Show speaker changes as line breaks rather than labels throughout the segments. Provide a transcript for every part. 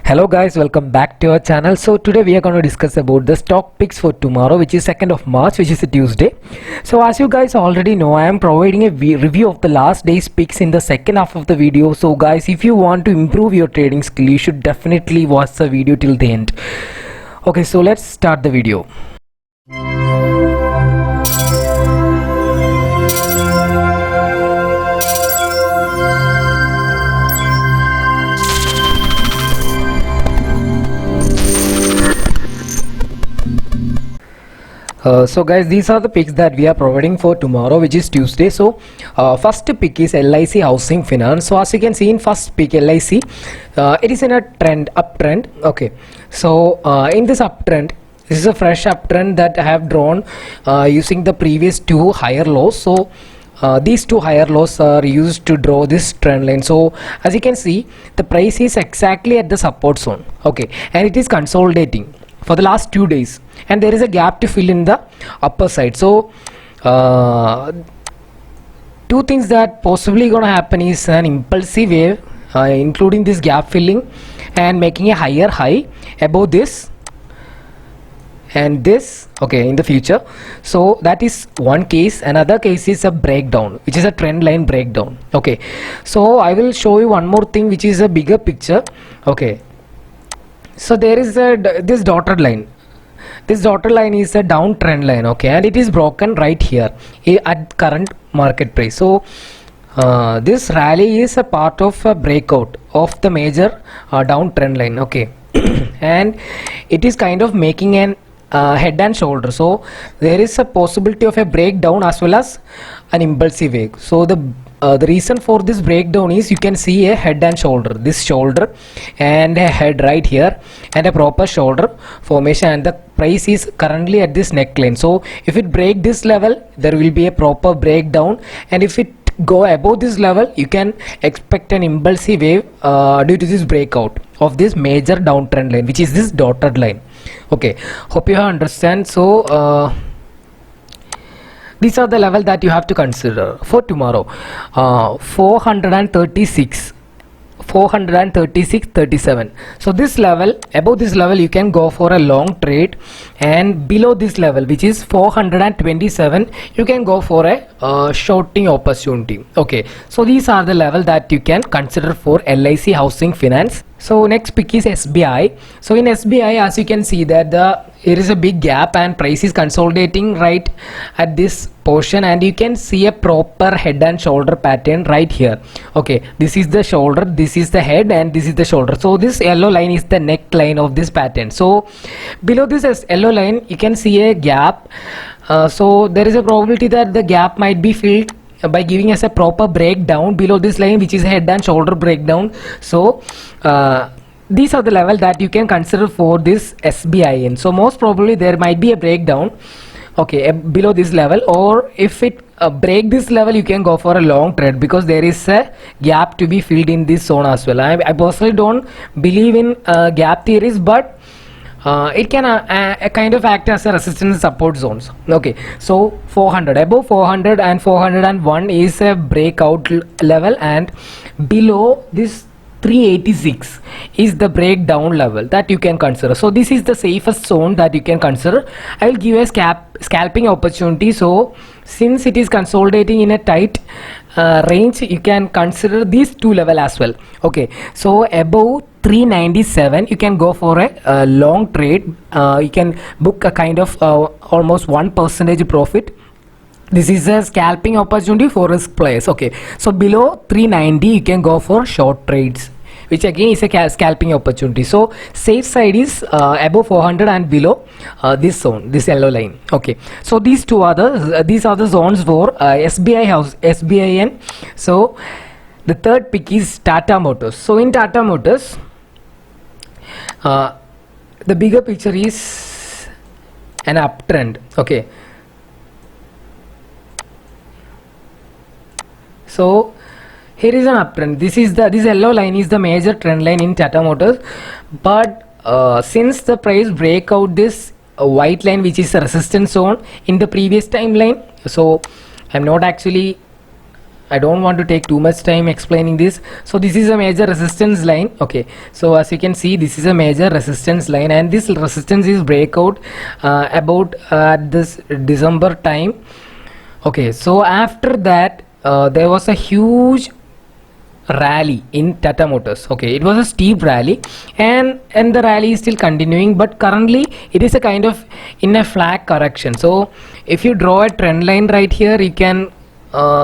Hello guys, welcome back to our channel. So today we are going to discuss about the stock picks for tomorrow, which is 2nd of March, which is a Tuesday. So as you guys already know, I am providing a review of the last day's picks in the second half of the video. So guys, if you want to improve your trading skill, you should definitely watch the video till the end. Okay, so let's start the video. So guys, these are the picks that we are providing for tomorrow, which is Tuesday. So first pick is LIC Housing Finance. So as you can see in first pick LIC, it is in a uptrend. Okay, so in this uptrend, this is a fresh uptrend that I have drawn using the previous two higher lows. So these two higher lows are used to draw this trend line. So as you can see, the price is exactly at the support zone. Okay, and it is consolidating for the last 2 days, and there is a gap to fill in the upper side. So two things that possibly gonna happen is an impulsive wave, including this gap filling and making a higher high above this and this, okay, in the future. So that is one case. Another case is a breakdown, which is a trend line breakdown. Okay, so I will show you one more thing, which is a bigger picture. Okay, so there is this dotted line. This dotted line is a downtrend line, okay, and it is broken right here at current market price. So this rally is a part of a breakout of the major downtrend line, okay, and it is kind of making an head and shoulder. So there is a possibility of a breakdown as well as an impulsive wave. So the reason for this breakdown is you can see a head and shoulder, this shoulder and a head right here, and a proper shoulder formation, and the price is currently at this neckline. So if it break this level, there will be a proper breakdown, and if it go above this level, you can expect an impulsive wave due to this breakout of this major downtrend line, which is this dotted line. Okay, hope you understand. So these are the level that you have to consider for tomorrow. 436, 37. So this level, above this level, you can go for a long trade, and below this level, which is 427, you can go for a shorting opportunity. Okay, so these are the level that you can consider for LIC Housing Finance. So next pick is SBI. So in SBI, as you can see that there is a big gap and price is consolidating right at this portion, and you can see a proper head and shoulder pattern right here. Okay, this is the shoulder, this is the head, and this is the shoulder. So this yellow line is the neckline of this pattern. So below this yellow line, you can see a gap. So there is a probability that the gap might be filled by giving us a proper breakdown below this line, which is head and shoulder breakdown. So these are the level that you can consider for this SBIN. So most probably there might be a breakdown, okay, below this level, or if it break this level, you can go for a long trade, because there is a gap to be filled in this zone as well. I personally don't believe in gap theories, but it can kind of act as a resistance and support zones. Okay, so 400, above 400 and 401 is a breakout level, and below this 386 is the breakdown level that you can consider. So this is the safest zone that you can consider. I will give a scalping opportunity. So since it is consolidating in a tight range, you can consider these two level as well. Okay, so above 397, you can go for a long trade. You can book a kind of almost 1% profit. This is a scalping opportunity for risk players. Okay, so below 390, you can go for short trades, which again is a scalping opportunity. So safe side is above 400 and below this zone, this yellow line. Okay, so these are the zones for SBIN. So the third pick is Tata Motors. So in Tata Motors, the bigger picture is an uptrend. Okay, so here is an uptrend. This yellow line is the major trend line in Tata Motors, but since the price break out this white line, which is a resistance zone in the previous timeline, so I'm not actually I don't want to take too much time explaining this. So this is a major resistance line. Okay, so as you can see, this is a major resistance line, and this resistance is breakout about this December time. Okay, so after that there was a huge rally in Tata Motors. Okay, it was a steep rally, and the rally is still continuing, but currently it is a kind of in a flat correction. So if you draw a trend line right here, you can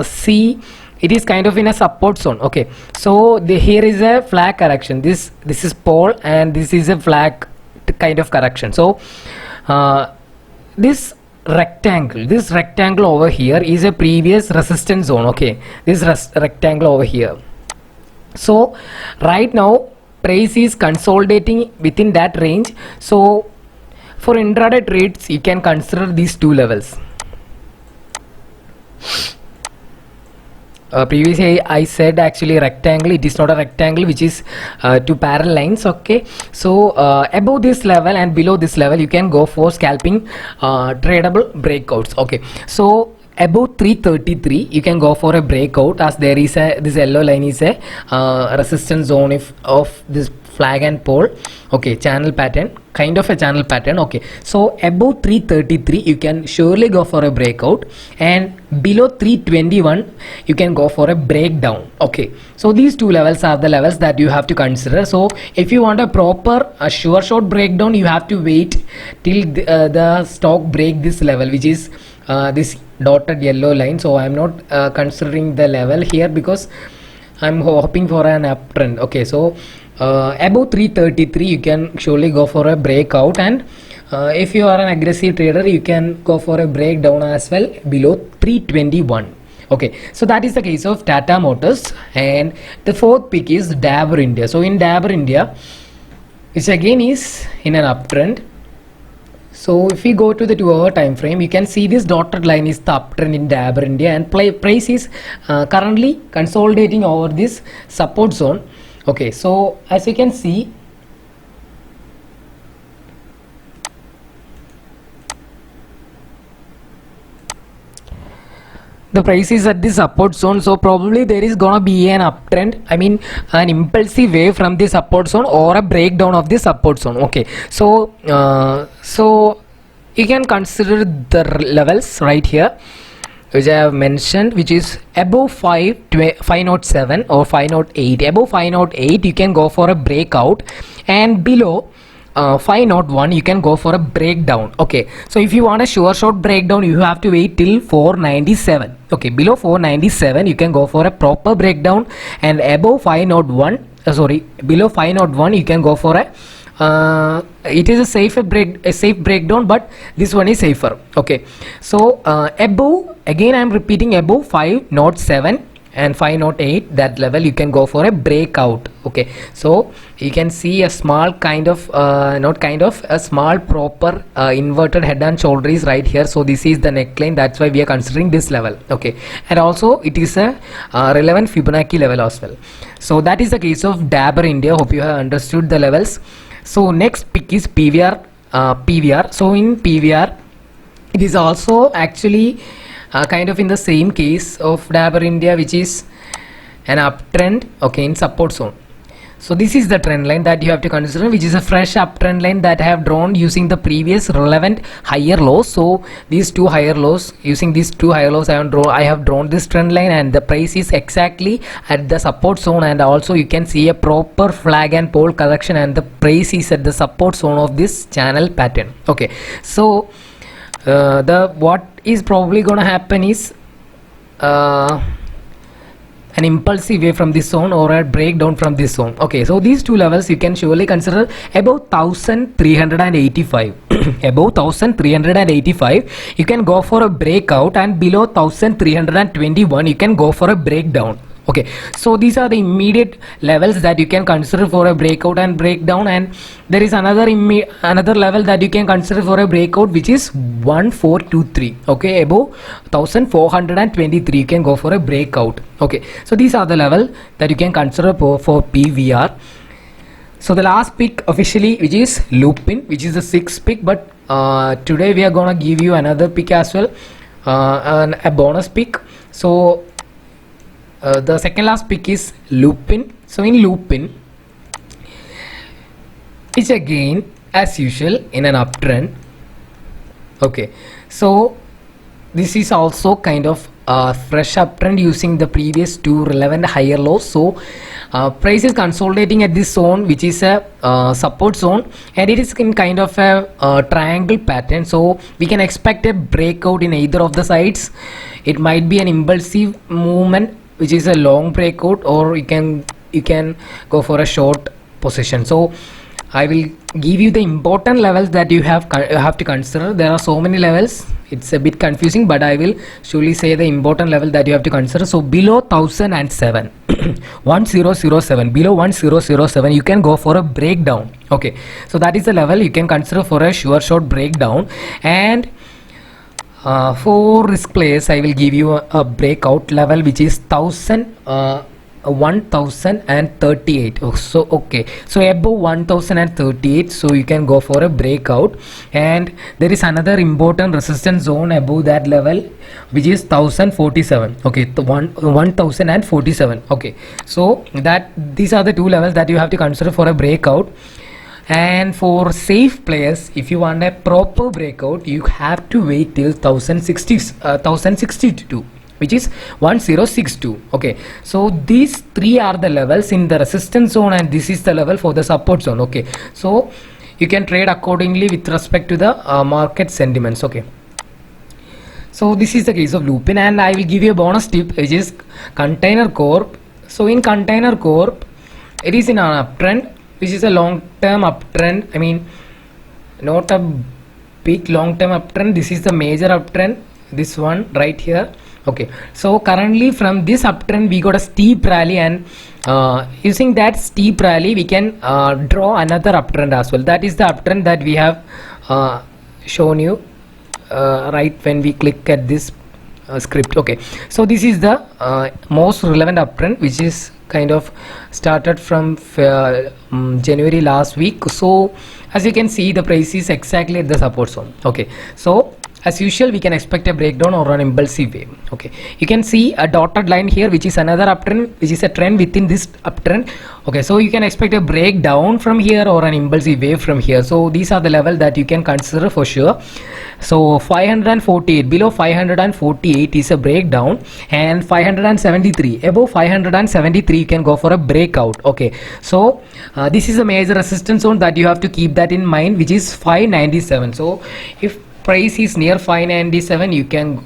see it is kind of in a support zone. Okay, so here is a flat correction. This is pole, and this is a flat kind of correction. So this rectangle over here is a previous resistance zone. Okay, this rectangle over here. So right now price is consolidating within that range. So for intraday trades, you can consider these two levels. Previously I said actually rectangle, it is not a rectangle, which is two parallel lines. Okay, so above this level and below this level, you can go for scalping tradable breakouts. Okay, so above 333 you can go for a breakout, as there is a this yellow line is a resistance zone of this flag and pole. Okay, channel pattern, kind of a channel pattern. Okay, so above 333 you can surely go for a breakout, and below 321 you can go for a breakdown. Okay, so these two levels are the levels that you have to consider. So if you want a proper sure shot breakdown, you have to wait till the stock break this level, which is this dotted yellow line. So I am not considering the level here because I'm hoping for an uptrend. Okay, so above 333 you can surely go for a breakout, and if you are an aggressive trader, you can go for a breakdown as well below 321. Okay, so that is the case of Tata Motors. And the fourth pick is Dabur India. So in Dabur India, which again is in an uptrend. So if we go to the 2-hour time frame, you can see this dotted line is the uptrend in Dabur India, and price is currently consolidating over this support zone. Okay, so as you can see, the price is at the support zone, so probably there is gonna be an uptrend, I mean an impulsive wave from the support zone or a breakdown of the support zone. Okay, so so you can consider the levels right here which I have mentioned, which is above 507 or 508. Above 508 you can go for a breakout, and below 501 you can go for a breakdown. Okay, so if you want a sure shot breakdown, you have to wait till 497. Okay, below 497 you can go for a proper breakdown, and above 501 below 501 you can go for a it is a safe breakdown, but this one is safer. Okay, so above, again I am repeating, above 507 and 508, that level you can go for a breakout. Okay, so you can see a small kind of a small proper inverted head and shoulder is right here. So this is the neckline, that's why we are considering this level. Okay, and also it is a relevant Fibonacci level as well. So that is the case of Dabur India. Hope you have understood the levels. So next pick is PVR. So in PVR, it is also actually kind of in the same case of Dabur India, which is an uptrend. Okay, in support zone. So this is the trend line that you have to consider, which is a fresh uptrend line that I have drawn using the previous relevant higher lows. So these two higher lows, using these two higher lows, I have drawn this trend line, and the price is exactly at the support zone, and also you can see a proper flag and pole correction, and the price is at the support zone of this channel pattern. Okay, so what is probably gonna happen is an impulsive wave from this zone or a breakdown from this zone. Okay, so these two levels you can surely consider above 1385. Above 1385 you can go for a breakout, and below 1321 you can go for a breakdown. Okay, so these are the immediate levels that you can consider for a breakout and breakdown, and there is another level that you can consider for a breakout, which is 1423. Okay, above 1423 you can go for a breakout. Okay, so these are the level that you can consider for PVR. So the last pick officially, which is Lupin, which is the 6th pick, but today we are gonna give you another pick as well, a bonus pick. So the second last pick is Lupin. So in Lupin, it's again as usual in an uptrend. Okay, so this is also kind of a fresh uptrend using the previous two relevant higher lows. So price is consolidating at this zone, which is a support zone, and it is in kind of a triangle pattern. So we can expect a breakout in either of the sides. It might be an impulsive movement, which is a long breakout, or you can go for a short position. So I will give you the important levels that you have to consider. There are so many levels, it's a bit confusing, but I will surely say the important level that you have to consider. So below 1007 1007, below 1007 you can go for a breakdown. Okay, so that is the level you can consider for a sure short breakdown. And for risk players, I will give you a breakout level which is 1038. So okay, so above 1038, so you can go for a breakout. And there is another important resistance zone above that level, which is 1047. Okay, the 1047. Okay, so that these are the two levels that you have to consider for a breakout. And for safe players, if you want a proper breakout, you have to wait till 1062, which is 1062. Okay, so these three are the levels in the resistance zone, and this is the level for the support zone. Okay, so you can trade accordingly with respect to the market sentiments. Okay, so this is the case of Lupin, and I will give you a bonus tip, which is Container Corp. So in Container Corp, it is in an uptrend, which is a long-term uptrend. I mean, not a big long-term uptrend. This is the major uptrend, this one right here. Okay, so currently from this uptrend we got a steep rally, and using that steep rally we can draw another uptrend as well. That is the uptrend that we have shown you right when we click at this script. Okay, so this is the most relevant uptrend, which is kind of started from January last week. So as you can see, the price is exactly at the support zone. Okay, so as usual we can expect a breakdown or an impulsive wave. Okay, you can see a dotted line here, which is another uptrend, which is a trend within this uptrend. Okay, so you can expect a breakdown from here or an impulsive wave from here. So these are the level that you can consider for sure. So 548, below 548 is a breakdown, and 573, above 573 you can go for a breakout. Okay, so this is a major resistance zone that you have to keep that in mind, which is 597. So if price is near 597, you can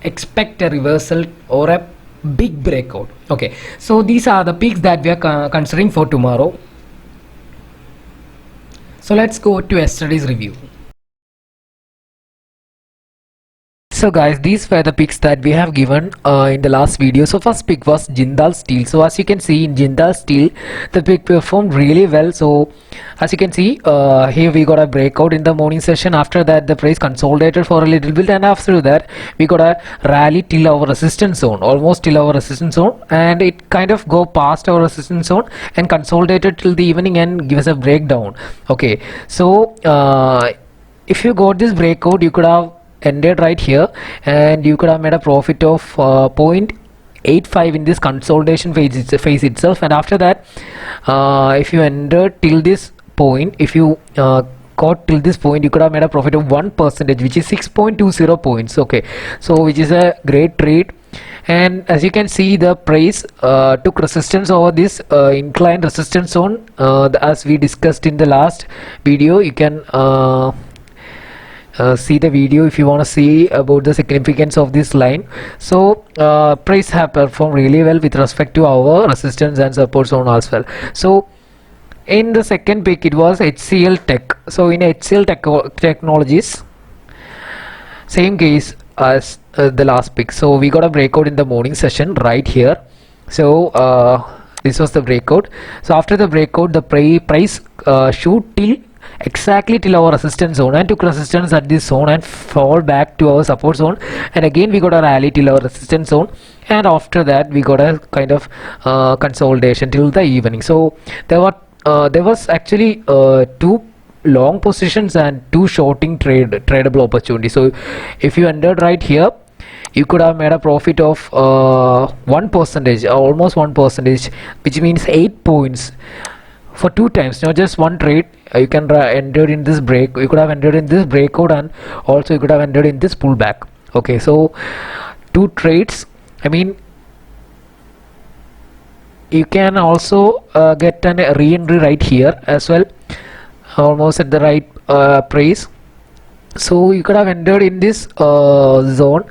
expect a reversal or a big breakout. Okay, so these are the peaks that we are considering for tomorrow. So let's go to yesterday's review. So guys, these were the picks that we have given in the last video. So first pick was Jindal Steel. So as you can see, in Jindal Steel the pick performed really well. So as you can see, here we got a breakout in the morning session. After that the price consolidated for a little bit, and after that we got a rally till our resistance zone, almost till our resistance zone, and it kind of go past our resistance zone and consolidated till the evening and give us a breakdown. Okay, so if you got this breakout, you could have ended right here, and you could have made a profit of 0.85 in this consolidation phase itself. And after that, if you entered till this point, if you got till this point, you could have made a profit of 1%, which is 6.20 points. Okay, so which is a great trade. And as you can see, the price took resistance over this inclined resistance zone, as we discussed in the last video. You can see the video if you want to see about the significance of this line. So price have performed really well with respect to our resistance and support zone as well. So in the second pick, it was HCL Tech. So in HCL Technologies, same case as the last pick. So we got a breakout in the morning session right here. So this was the breakout. So after the breakout, the price shoot till exactly till our resistance zone, and took resistance at this zone and fall back to our support zone, and again we got a rally till our resistance zone, and after that we got a kind of consolidation till the evening. So there was actually two long positions and two shorting tradable opportunities. So if you entered right here, you could have made a profit of 1%, almost 1%, which means 8 points for 2 times, not just one trade. You can enter in this break, you could have entered in this breakout, and also you could have entered in this pullback. Okay, so 2 trades. I mean, you can also get a re-entry right here as well, almost at the right price. So you could have entered in this zone,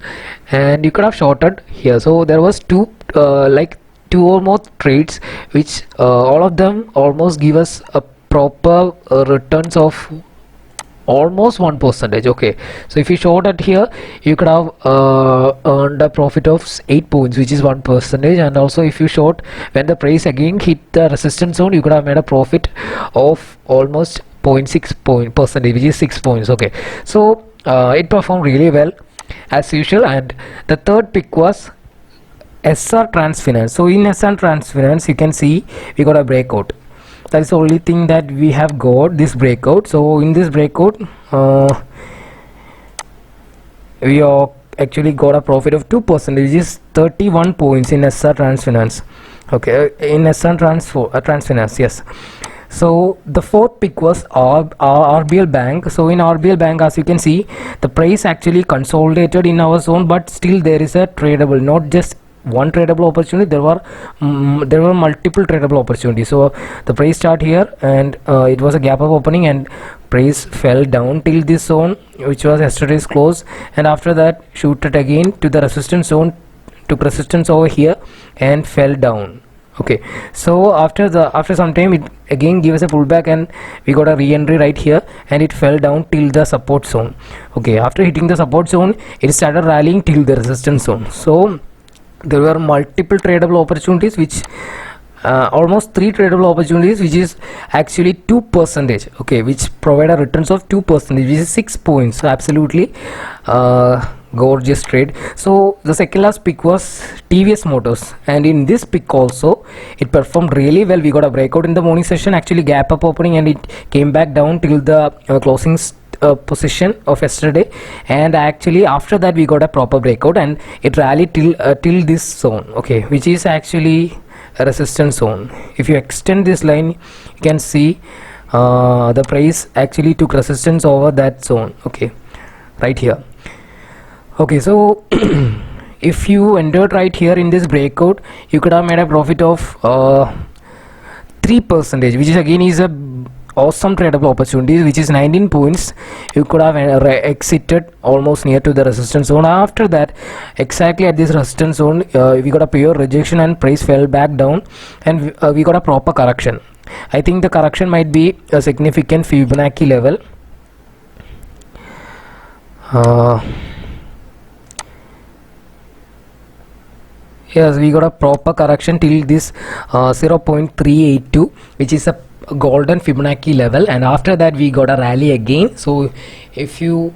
and you could have shorted here. So there was two or more trades, which all of them almost give us a proper returns of almost 1%. Okay, so if you short at here, you could have earned a profit of 8 points, which is 1%. And also if you short when the price again hit the resistance zone, you could have made a profit of almost 0.6%, which is 6 points. Okay, so it performed really well as usual. And the third pick was SR Transfinance. So in SR Transfinance, you can see we got a breakout. That is the only thing that we have got, this breakout. So in this breakout, we actually got a profit of 2%, which is 31 points in SR Transfinance. Okay, in SR Transfinance, yes. So the fourth pick was RBL Bank. So in RBL Bank, as you can see, the price actually consolidated in our zone, but still there is a tradable, not just one tradable opportunity. There were multiple tradable opportunities. So the price start here, and it was a gap up opening, and price fell down till this zone, which was yesterday's close, and after that shooted again to the resistance zone, took resistance over here and fell down. Okay, so after some time it again gave us a pullback, and we got a re-entry right here, and it fell down till the support zone. Okay, after hitting the support zone, it started rallying till the resistance zone. So there were multiple tradable opportunities, which almost 3 tradable opportunities, which is actually 2%. Okay, which provide a returns of 2%, which is 6 points. So absolutely gorgeous trade. So the second last pick was TVS Motors, and in this pick also it performed really well. We got a breakout in the morning session, actually gap up opening, and it came back down till the closing position of yesterday, and actually after that we got a proper breakout, and it rallied till this zone. Okay, which is actually a resistance zone. If you extend this line, you can see the price actually took resistance over that zone. Okay, right here. Okay, so if you entered right here in this breakout, you could have made a profit of 3%, which is again is a awesome tradable opportunity, which is 19 points. You could have exited almost near to the resistance zone. After that, exactly at this resistance zone, we got a pure rejection, and price fell back down, and we got a proper correction. I think the correction might be a significant Fibonacci level. Yes, we got a proper correction till this 0.382, which is a golden Fibonacci level, and after that we got a rally again. So if you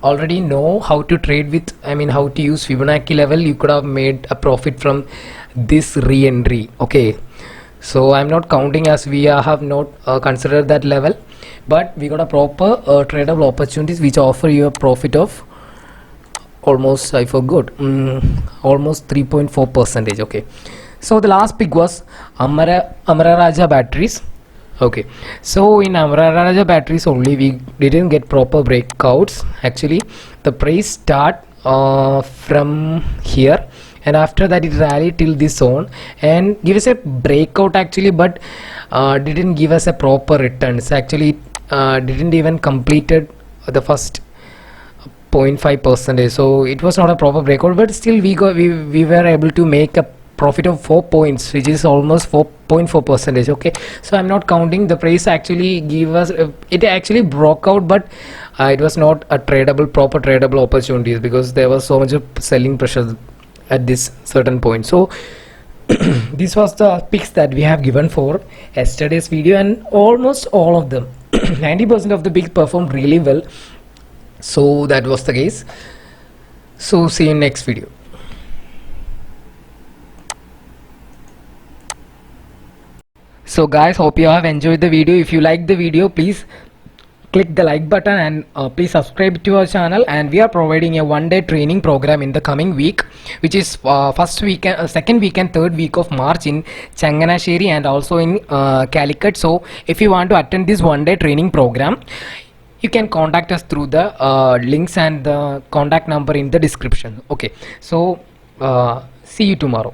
already know how to trade with, how to use Fibonacci level, you could have made a profit from this re-entry. Okay, so I'm not counting, as we have not considered that level, but we got a proper tradable opportunities which offer you a profit of almost, I forgot, almost 3.4%. Okay, so the last pick was Amara Raja Batteries. Okay, so in Amara Raja Batteries only, we didn't get proper breakouts. Actually, the price start from here, and after that it rallied till this zone and give us a breakout actually, but didn't give us a proper returns. Actually, didn't even completed the first 0.5%. So it was not a proper breakout, but still we were able to make a profit of 4 points, which is almost 4.4%. Okay, so I'm not counting. The price actually give us it actually broke out, but it was not a proper tradable opportunities, because there was so much of selling pressure at this certain point. So this was the picks that we have given for yesterday's video, and almost all of them 90% of the picks performed really well. So that was the case. So see you in next video. So guys, hope you have enjoyed the video. If you like the video, please click the like button and please subscribe to our channel. And we are providing a one-day training program in the coming week, which is first weekend, second weekend, third week of March in Changanasheri and also in Calicut. So if you want to attend this one-day training program, you can contact us through the links and the contact number in the description. Okay, so see you tomorrow.